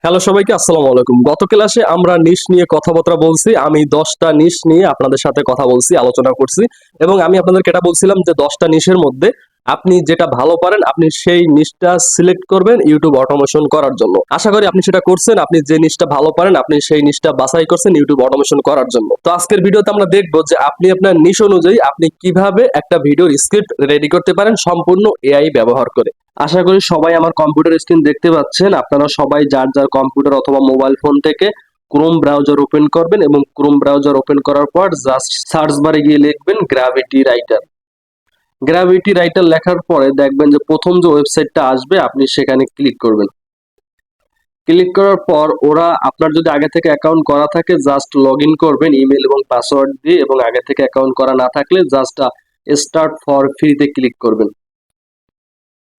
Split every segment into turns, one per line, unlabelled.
Hello সবাইকে, আসসালামু আলাইকুম। গত ক্লাসে আমরা নিশ নিয়ে কথাবার্তা বলছি। আমি 10টা নিশ নিয়ে আপনাদের সাথে কথা বলছি, আলোচনা করছি এবং আমি আপনাদেরকে এটা বলছিলাম যে 10টা নিশের মধ্যে আপনি যেটা ভালো পারেন আপনি সেই নিশটা সিলেক্ট করবেন ইউটিউব অটোমেশন করার জন্য। আশা করি আপনি সেটা করছেন। আপনি যে নিশটা ভালো পারেন আপনি সেই নিশটা বাছাই করছেন ইউটিউব অটোমেশন করার জন্য। তো আজকের ভিডিওতে আমরা দেখব যে আপনি আপনার নিশ অনুযায়ী আপনি কিভাবে একটা ভিডিওর স্ক্রিপ্ট রেডি করতে পারেন সম্পূর্ণ এআই ব্যবহার করে। আশা করি সবাই আমার কম্পিউটার স্ক্রিন দেখতে পাচ্ছেন। আপনারা সবাই যার যার কম্পিউটার অথবা মোবাইল ফোন থেকে ক্রোম ব্রাউজার ওপেন করবেন এবং ক্রোম ব্রাউজার ওপেন করার পর জাস্ট সার্চ বারে গিয়ে লিখবেন গ্র্যাভিটি রাইটার। গ্র্যাভিটি রাইটার লেখার পরে দেখবেন যে প্রথম যে ওয়েবসাইটটা আসবে আপনি সেখানে ক্লিক করবেন। ক্লিক করার পর ওরা আপনার যদি আগে থেকে অ্যাকাউন্ট করা থাকে জাস্ট লগ ইন করবেন ইমেল এবং পাসওয়ার্ড দিয়ে, এবং আগে থেকে অ্যাকাউন্ট করা না থাকলে জাস্ট স্টার্ট ফর ফ্রিতে ক্লিক করবেন।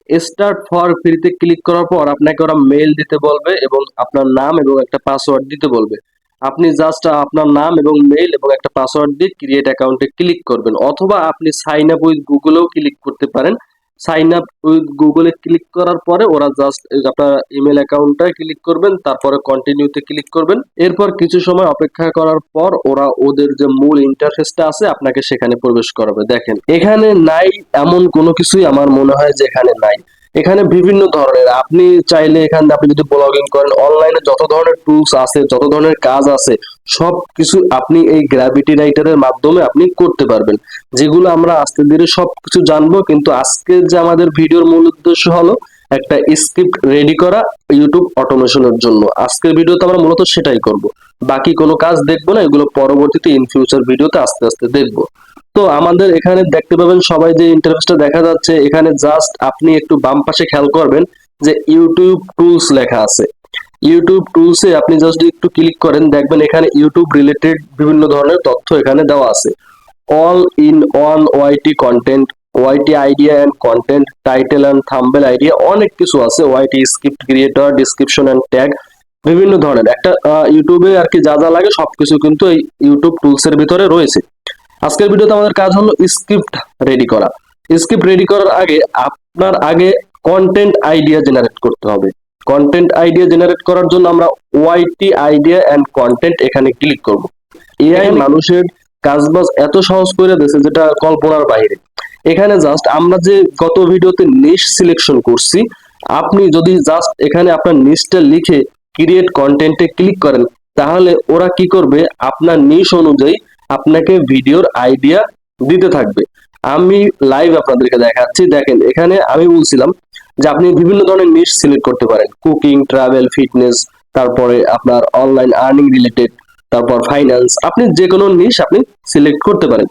স্টার্ট ফর ফ্রিতে ক্লিক করার পর আপনাকে ওরা মেইল দিতে বলবে এবং আপনার নাম এবং একটা পাসওয়ার্ড দিতে বলবে। আপনি জাস্ট আপনার নাম এবং মেইল এবং একটা পাসওয়ার্ড দিয়ে ক্রিয়েট অ্যাকাউন্টে ক্লিক করবেন, অথবা আপনি সাইন আপ উইথ গুগলেও ক্লিক করতে পারেন। সাইন আপ উইথ গুগলে ক্লিক করার পরে ওরা জাস্ট আপনার ইমেল অ্যাকাউন্টটা ক্লিক করবেন, তারপরে কন্টিনিউতে ক্লিক করবেন। এরপর কিছু সময় অপেক্ষা করার পর ওরা ওদের যে মূল ইন্টারফেসটা আছে আপনাকে সেখানে প্রবেশ করাবে। দেখেন এখানে নাই এমন কোনো কিছুই আমার মনে হয় যে এখানে নাই। এখানে বিভিন্ন ধরনের আপনি চাইলে এখানে আপনি যদি ব্লগিং করেন অনলাইনে যত ধরনের টুলস আছে, যত ধরনের কাজ আছে সব কিছু আপনি এই গ্র্যাভিটি রাইটারের মাধ্যমে আপনি করতে পারবেন, যেগুলো আমরা আস্তে ধীরে সবকিছু জানবো। কিন্তু আজকে যে আমাদের ভিডিওর মূল উদ্দেশ্য হলো একটা স্ক্রিপ্ট রেডি করা ইউটিউব অটোমেশনের জন্য। আজকের ভিডিওতে আমরা মূলত সেটাই করব, বাকি কোনো কাজ দেখবো না, এগুলো পরবর্তীতে ইন ফিউচার ভিডিওতে আস্তে আস্তে দেখবো। তো আমাদের এখানে দেখতে পাবেন সবাই যে ইন্টারফেসটা দেখা যাচ্ছে, এখানে জাস্ট আপনি একটু বাম পাশে খেয়াল করবেন যে ইউটিউব টুলস লেখা আছে। ইউটিউব টুলসে আপনি জাস্ট একটু ক্লিক করেন, দেখবেন এখানে ইউটিউব রিলেটেড বিভিন্ন ধরনের তথ্য এখানে দেওয়া আছে। All in one YT content, YT idea and content, title and thumbnail idea, অনেক কিছু আছে। YT script creator, description and tag, বিভিন্ন ধরনের একটা ইউটিউবে আর কি যা যা লাগে সবকিছু কিন্তু এই ইউটিউব টুলস এর ভিতরে রয়েছে। আজকের ভিডিওতে আমাদের কাজ হলো স্ক্রিপ্ট রেডি করা। স্ক্রিপ্ট রেডি করার আগে আপনার আগে কন্টেন্ট আইডিয়া জেনারেট করতে হবে। কন্টেন্ট আইডিয়া জেনারেট করার জন্য আমরা ওয়াইটি আইডিয়া এন্ড কন্টেন্ট এখানে ক্লিক করব। এআই মানুষের কাজবাজ এত সহজ করে দিয়েছে যেটা কল্পনার বাইরে। এখানে জাস্ট আমরা যে গত ভিডিওতে নিশ সিলেকশন করছি, আপনি যদি জাস্ট এখানে আপনার নিশটা লিখে ক্রিয়েট কন্টেন্টে ক্লিক করেন তাহলে ওরা কি করবে আপনার নিশ অনুযায়ী আপনাকে ভিডিওর আইডিয়া দিতে থাকবে। আমি লাইভ আপনাদেরকে দেখাচ্ছি। দেখেন এখানে আমি বলছিলাম যে আপনি বিভিন্ন ধরনের নিশ সিলেক্ট করতে পারেন, কুকিং, ট্রাভেল, ফিটনেস, তারপরে আপনার অনলাইন আর্নিং রিলেটেড, তারপর ফাইন্যান্স, আপনি যে কোনো নিশ আপনি সিলেক্ট করতে পারেন।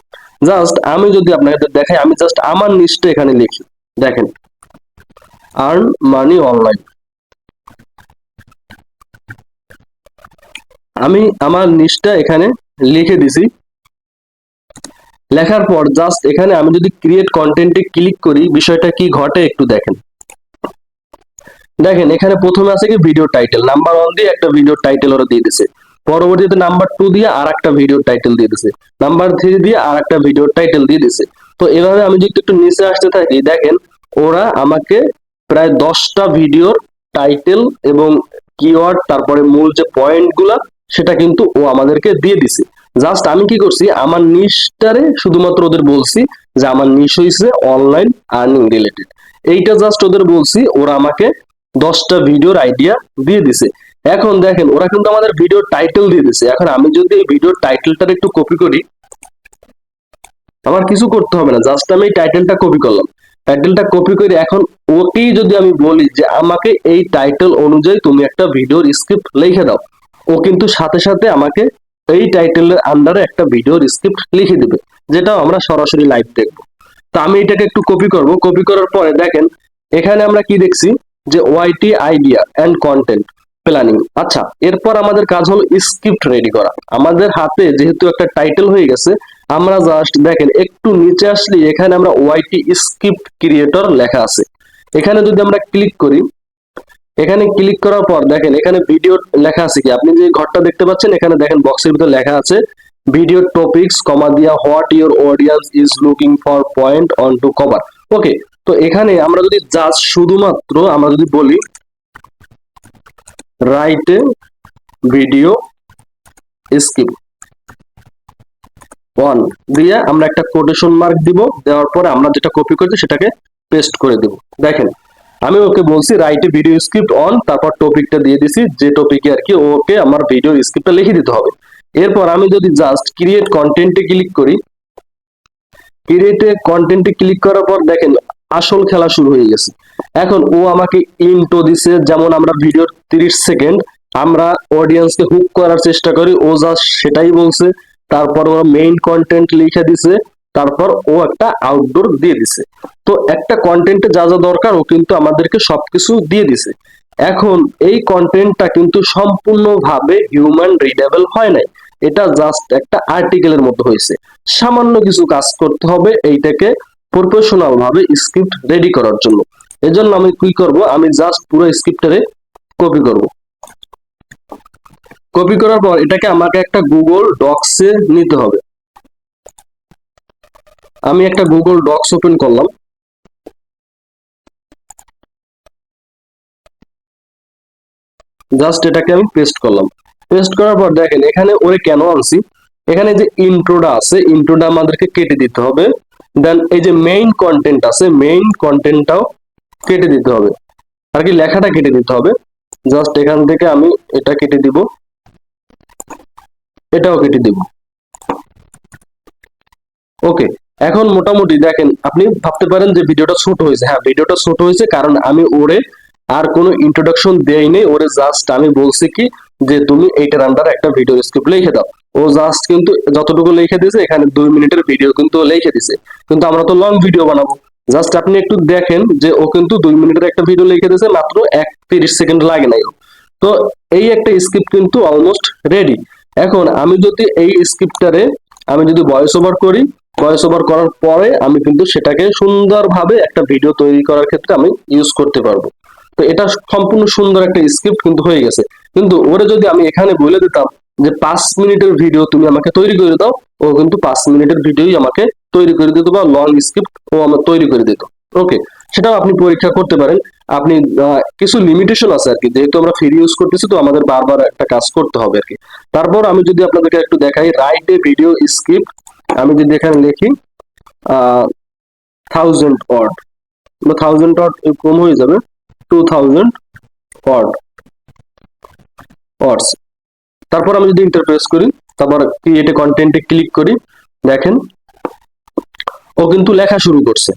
জাস্ট আমি যদি আপনাদের দেখাই, আমি জাস্ট আমার নিশটা এখানে লিখি। দেখেন আর্ন মানি অনলাইন, আমি আমার নিশটা এখানে লিখে দিছি। লেখার পর জাস্ট এখানে আমি যদি ক্রিয়েট কন্টেন্টে ক্লিক করি বিষয়টা কি ঘটে একটু দেখেন। দেখেন এখানে প্রথমে আছে কি ভিডিও টাইটেল, নাম্বার 1 দিয়ে একটা ভিডিও টাইটেল ওরা দিয়ে দিছে, পরবর্তীতে নাম্বার 2 দিয়ে আর একটা ভিডিও টাইটেল দিয়ে দিছে, নাম্বার 3 দিয়ে আর একটা ভিডিও টাইটেল দিয়ে দিছে। তো এভাবে আমি যদি একটু নিচে আসতে থাকি দেখেন ওরা আমাকে প্রায় 10টা ভিডিওর টাইটেল এবং কিওয়ার্ড তারপরে মূল যে পয়েন্ট গুলা সেটা কিন্তু ও আমাদেরকে দিয়ে দিছে। জাস্ট আমি কি করছি আমার নিশটারে শুধুমাত্র ওদের বলছি যে আমার নিশ হইছে অনলাইন আর্নিং রিলেটেড, এইটা জাস্ট ওদের বলছি, ওরা আমাকে 10টা ভিডিওর আইডিয়া দিয়ে দিছে। এখন দেখেন ওরা কিন্তু আমাদের ভিডিও টাইটেল দিয়ে দিছে। এখন আমি যদি এই ভিডিও টাইটেলটা একটু কপি করি, আমার কিছু করতে হবে না, জাস্ট আমি এই টাইটেলটা কপি করলাম। টাইটেলটা কপি করে এখন ওকেই যদি আমি বলি যে আমাকে এই টাইটেল অনুযায়ী তুমি একটা ভিডিওর স্ক্রিপ্ট লিখে দাও, ও কিন্তু সাথে সাথে আমাকে এই টাইটেলের আন্ডারে একটা ভিডিওর স্ক্রিপ্ট লিখে দিবে, যেটা আমরা সরাসরি লাইভ দেখবো। তো আমি এটাকে একটু কপি করব। কপি করার পরে দেখেন এখানে আমরা কি দেখছি যে ওয়াইটি আইডিয়া এন্ড কন্টেন্ট প্ল্যানিং। আচ্ছা, এরপর আমাদের কাজ হলো স্ক্রিপ্ট রেডি করা। আমাদের হাতে যেহেতু একটা টাইটেল হয়ে গেছে, আমরা জাস্ট দেখেন একটু নিচে আসলে এখানে আমরা ওয়াইটি স্ক্রিপ্ট ক্রিয়েটর লেখা আছে, এখানে যদি আমরা ক্লিক করি, এখানে ক্লিক করার পর দেখেন এখানে ভিডিও লেখা আছে কি, আপনি যে ঘরটা দেখতে পাচ্ছেন এখানে দেখেন বক্সের ভিতরে লেখা আছে ভিডিও টপিকস কমা দিয়া what your audience is looking for point on to cover. Okay, তো এখানে আমরা যদি জাস্ট শুধুমাত্র আমরা যদি বলি right a video script one দিয়ে আমরা একটা কোটেশন মার্ক দিব, দেওয়ার পরে আমরা যেটা কপি করছি সেটাকে পেস্ট করে দেব। দেখেন আমি ওকে বলছি right a video script on, তারপর টপিকটা দিয়ে দিছি যে টপিকে আর কি ওকে আমার ভিডিও স্ক্রিপ্টটা লিখে দিতে হবে। এরপর আমি যদি জাস্ট ক্রিয়েট কন্টেন্টে ক্লিক করি, ক্রিয়েটে কন্টেন্টে ক্লিক করার পর দেখেন আসল খেলা শুরু হয়ে গেছে। এখন ও আমাকে ইন্ট্রো দিছে, যেমন আমরা ভিডিওর 30 সেকেন্ড আমরা অডিয়েন্সকে হুক করার চেষ্টা করি, ও জাস্ট সেটাই বলছে। তারপর ও মেইন কন্টেন্ট লিখে দিছে, তারপর ও একটা আউটডোর দিয়ে দিছে। তো একটা কন্টেন্টে যা যা দরকার ও কিন্তু আমাদেরকে সবকিছু দিয়ে দিছে। এখন এই কন্টেন্টটা কিন্তু সম্পূর্ণভাবে হিউম্যান রিডেবল হয় নাই, এটা জাস্ট একটা আর্টিকেলের মতো হয়েছে। সামান্য কিছু কাজ করতে হবে এইটাকে প্রফেশনাল ভাবে স্ক্রিপ্ট রেডি করার জন্য। এজন্য আমি কি করব, আমি জাস্ট পুরো স্ক্রিপ্টটারে কপি করব। কপি করার পর এটাকে আমাকে একটা গুগল ডক্সে নিতে হবে। আমি একটা গুগল ডক্স ওপেন করলাম, জাস্ট এটাকে আমি পেস্ট করলাম। পেস্ট করার পর দেখেন এখানে ওরে কেন আনছি, এখানে যে ইন্ট্রোটা আছে ইন্ট্রোটা আমাদেরকে কেটে দিতে হবে। দেন এই যে মেইন কন্টেন্ট আছে মেইন কন্টেন্টটাও কেটে দিতে হবে, আর কি লেখাটা কেটে দিতে হবে। জাস্ট এখান থেকে আমি এটা কেটে দিব, এটাও কেটে দিব। ওকে, এখন মোটামুটি দেখেন আপনি ভাবতে পারেন যে ভিডিওটা ছোট হয়েছে। হ্যাঁ, ভিডিওটা ছোট হয়েছে কারণ আমি ওরে আর কোনো ইন্ট্রোডাকশন দেই নেই, ওরে জাস্ট আমি বলছি কি যে তুমি এইটার আন্ডার একটা ভিডিও স্ক্রিপ্ট লিখে দাও। ও জাস্ট কিন্তু যতটুকু লিখে দিয়েছে, এখানে 2 মিনিটের ভিডিও কিন্তু লিখে দিছে। কিন্তু আমরা তো লং ভিডিও বানাবো, জাস্ট আপনি একটু দেখেন যে ও কিন্তু 2 মিনিটের একটা ভিডিও লিখে দিয়েছে, মাত্র 30 সেকেন্ড লাগে নাই। তো এই একটা স্ক্রিপ্ট কিন্তু অলমোস্ট রেডি। এখন আমি যদি এই স্ক্রিপ্টটারে আমি যদি ভয়েস ওভার করি, ভয়েস ওভার করার পরে আমি কিন্তু সেটাকে সুন্দরভাবে একটা ভিডিও তৈরি করার ক্ষেত্রে আমি ইউজ করতে পারবো। তো এটা সম্পূর্ণ সুন্দর একটা স্ক্রিপ্ট কিন্তু হয়ে গেছে। কিন্তু ওরে যদি আমি এখানে বলে দিতাম যে 5 মিনিটের ভিডিও তুমি আমাকে তৈরি করে দাও, ও কিন্তু 5 মিনিটের ভিডিওই আমাকে তৈরি করে দিত, বা লং স্ক্রিপ্ট ও আমার তৈরি করে দিত। ওকে, সেটাও আপনি পরীক্ষা করতে পারেন। আপনি কিছু লিমিটেশন আছে আর কি, যেহেতু আমরা ফ্রি ইউজ করতেছি তো আমাদের বারবার একটা কাজ করতে হবে আর কি। তারপর আমি যদি আপনাদেরকে একটু দেখাই রাইট এ ভিডিও স্ক্রিপ্ট, আমি যদি এখানে লিখি 1000 ওয়ার্ড বা 1000 ওয়ার্ড কম হয়ে যাবে, 2000 ওয়ার্ড ওয়ার্ডস। তারপর আমি যদি ইন্টারপ্রেস করি, তারপর ক্রিয়েটে কন্টেন্টে ক্লিক করি, দেখেন ও কিন্তু লেখা শুরু করছে।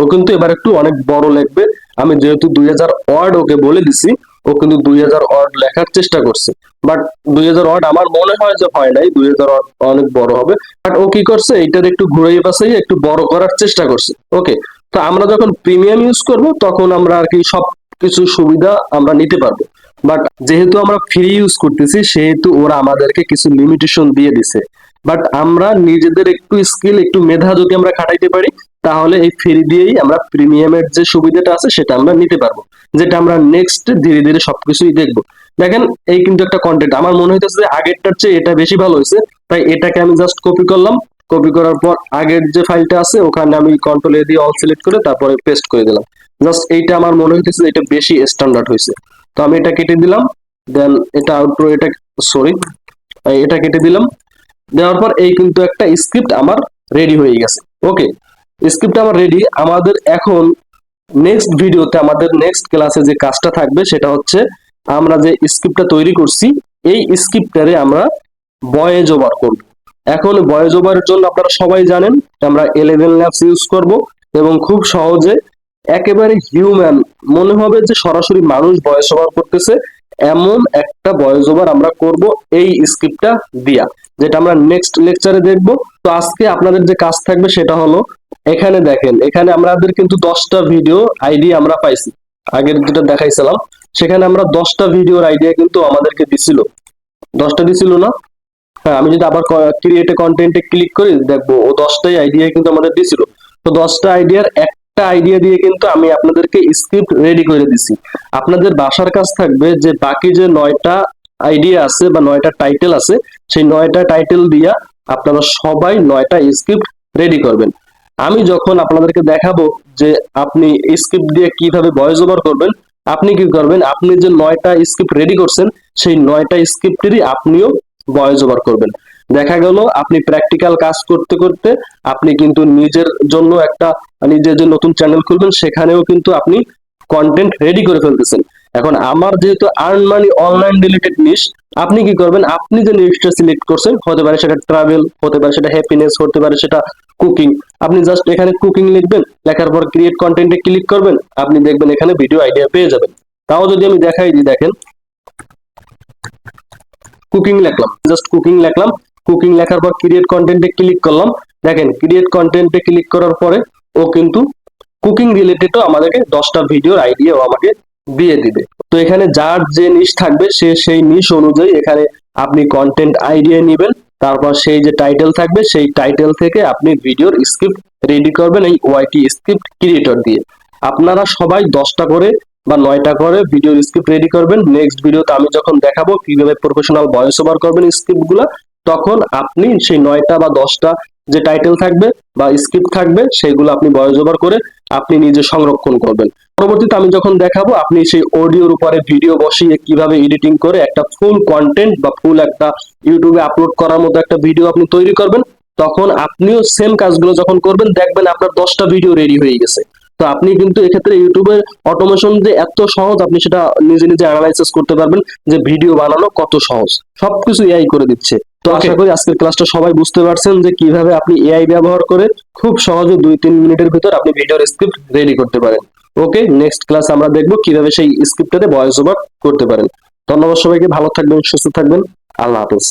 ও কিন্তু এবার একটু অনেক বড় লিখবে। আমি যেহেতু 2000 ওয়ার্ড ওকে বলে দিছি, ও কিন্তু 2000 ওয়ার্ড লেখার চেষ্টা করছে। বাট 2000 ওয়ার্ড আমার মনে হয় যে হয় নাই, 2000 ওয়ার্ড অনেক বড় হবে। বাট ও কি করছে, এইটার একটু ঘুরাই বাছাই একটু বড় করার চেষ্টা করছে। ওকে, তো আমরা যখন প্রিমিয়াম ইউজ করব তখন আমরা আর কি সব কিছু সুবিধা আমরা নিতে পারবো। বাট যেহেতু আমরা ফ্রি ইউজ করতেছি সেহেতু ওরা আমাদেরকে কিছু লিমিটেশন দিয়ে দিছে। বাট আমরা নিজেদের একটু স্কিল একটু মেধা যদি আমরা খাটাইতে পারি, তাহলে এই ফ্রি দিয়েই আমরা প্রিমিয়ামের যে সুবিধাটা আছে সেটা আমরা নিতে পারবো, যেটা আমরা নেক্সট ধীরে ধীরে সবকিছুই দেখবো। দেখেন এই কিন্তু একটা কন্টেন্ট আমার মনে হইতেছে যে আগেরটার চেয়ে এটা বেশি ভালো হয়েছে, তাই এটাকে আমি জাস্ট কপি করলাম। কপি করার পর আগের যে ফাইলটা আছে ওখানে আমি কন্ট্রোল এ দিয়ে অল সিলেক্ট করে তারপরে পেস্ট করে দিলাম। জাস্ট এইটা আমার মনে হইতেছে এটা বেশি স্ট্যান্ডার্ড হয়েছে, তো আমি এটা কেটে দিলাম। দেন এটা আউটরো, এটা সরি, এটা কেটে দিলাম। দেওয়ার পর এই কিন্তু একটা স্ক্রিপ্ট আমার রেডি হয়ে গেছে। ওকে, স্ক্রিপ্ট আমার রেডি। আমাদের এখন নেক্সট ভিডিওতে আমাদের নেক্সট ক্লাসে যে কাজটা থাকবে সেটা হচ্ছে আমরা যে স্ক্রিপ্টটা তৈরি করছি এই স্ক্রিপ্টারে আমরা ভয়েস ওভার করব। এখন ভয়েস ওভারের জন্য আপনারা সবাই জানেন আমরা 11 labs ইউজ করব, এবং খুব সহজে একেবারে হিউম্যান মনে হবে যে সরাসরি মানুষ ভয়েস ওভার করতেছে, এমন একটা ভয়েস ওভার আমরা করব এই স্ক্রিপ্টটা দিয়া, যেটা আমরা নেক্সট লেকচারে দেখব। তো আজকে আপনাদের যে কাজ থাকবে সেটা হলো, এখানে দেখেন এখানে আমাদের কিন্তু 10টা ভিডিও আইডিয়া আমরা পাইছি। আগের যেটা দেখাইছিলাম সেখানে আমরা 10টা ভিডিওর আইডিয়া কিন্তু আমাদেরকে দিছিল, 10টা দিছিল না? হ্যাঁ, আমি যদি আবার ক্রিয়েটে কন্টেন্টে ক্লিক করি দেখবো ও 10টাই আইডিয়া কিন্তু আমাদের দিছিল। তো 10টা আইডিয়ার একটা আইডিয়া দিয়ে কিন্তু আমি আপনাদেরকে স্ক্রিপ্ট রেডি করে দিছি। আপনাদের বাসার কাজ থাকবে যে বাকি যে 9টা আইডিয়া আছে বা 9টা টাইটেল আছে, সেই 9টা টাইটেল দিয়া আপনারা সবাই 9টা স্ক্রিপ্ট রেডি করবেন। আমি যখন আপনাদেরকে দেখাবো যে আপনি স্ক্রিপ্ট দিয়ে কিভাবে ভয়েস ওভার করবেন, আপনি কি করবেন, আপনি যে 9টা স্ক্রিপ্ট রেডি করছেন সেই 9টা স্ক্রিপ্টেরই আপনিও ভয়েস ওভার করবেন। দেখা গেল আপনি প্র্যাকটিক্যাল কাজ করতে করতে আপনি কিন্তু নিজের জন্য একটা, নিজের যে নতুন চ্যানেল খুলবেন সেখানেও কিন্তু আপনি কন্টেন্ট রেডি করে ফেলতেছেন। এখন আমার যেহেতু আর্ন মানি অনলাইন রিলেটেড নিশ, আপনি কি করবেন, আপনি যে নিশটা সিলেক্ট করছেন, হতে পারে সেটা ট্রাভেল, হতে পারে সেটা হ্যাপিনেস, হতে পারে সেটা কুকিং, আপনি জাস্ট এখানে কুকিং লিখবেন, লেখার পর ক্রিয়েট কন্টেন্টে ক্লিক করবেন, আপনি দেখবেন এখানে ভিডিও আইডিয়া পেয়ে যাবেন। তাও যদি আমি দেখাই দিই, দেখেন কুকিং লিখলাম, জাস্ট কুকিং লিখলাম, কুকিং লেখার পর ক্রিয়েট কন্টেন্টে ক্লিক করলাম, দেখেন ক্রিয়েট কন্টেন্টে ক্লিক করার পরে ও কিন্তু কুকিং রিলেটেডও আমাদেরকে 10টা ভিডিওর আইডিয়াও আমাকে দিয়ে দিবে। তো এখানে যার যে নিশ থাকবে সে সেই নিশ অনুযায়ী এখানে আপনি কন্টেন্ট আইডিয়া নেবেন, তারপর সেই যে টাইটেল থাকবে সেই টাইটেল থেকে আপনি ভিডিওর স্ক্রিপ্ট রেডি করবেন এই ওয়াইটি স্ক্রিপ্ট ক্রিয়েটর দিয়ে। আপনারা সবাই 10টা করে বা 9টা করে ভিডিওর স্ক্রিপ্ট রেডি করবেন। নেক্সট ভিডিওতে আমি যখন দেখাবো কিভাবে প্রফেশনাল ভয়েস ওভার করবেন স্ক্রিপ্ট গুলা, তখন আপনি সেই 9টা বা 10টা যে টাইটেল থাকবে বা স্ক্রিপ্ট থাকবে সেগুলো আপনি ভয়েস ওভার করে আপনি নিজে সংরক্ষণ করবেন। পরবর্তীতে আমি যখন দেখাবো আপনি সেই অডিওর উপরে ভিডিও বসিয়ে কিভাবে এডিটিং করে একটা ফুল কন্টেন্ট বা ফুল একটা ইউটিউবে আপলোড করার মতো একটা ভিডিও আপনি তৈরি করবেন, তখন আপনিও সেম কাজগুলো যখন করবেন দেখবেন আপনার 10টা ভিডিও রেডি হয়ে গেছে। তো আপনি কিন্তু এক্ষেত্রে ইউটিউবের অটোমেশন যে এত সহজ, আপনি সেটা নিজে নিজে অ্যানালাইসিস করতে পারবেন যে ভিডিও বানানো কত সহজ, সবকিছু এআই করে দিচ্ছে। তো আশা করি আজকের ক্লাসটা সবাই বুঝতে পারছেন যে কিভাবে আপনি এআই ব্যবহার করে খুব সহজে 2-3 মিনিটের ভিতর আপনি ভিডিওর স্ক্রিপ্ট রেডি করতে পারেন। ওকে, নেক্সট ক্লাস আমরা দেখবো কিভাবে সেই স্ক্রিপ্টটাতে ভয়েস ওভার করতে পারেন। ধন্যবাদ সবাইকে, ভালো থাকবেন, সুস্থ থাকবেন, আল্লাহ হাফেজ।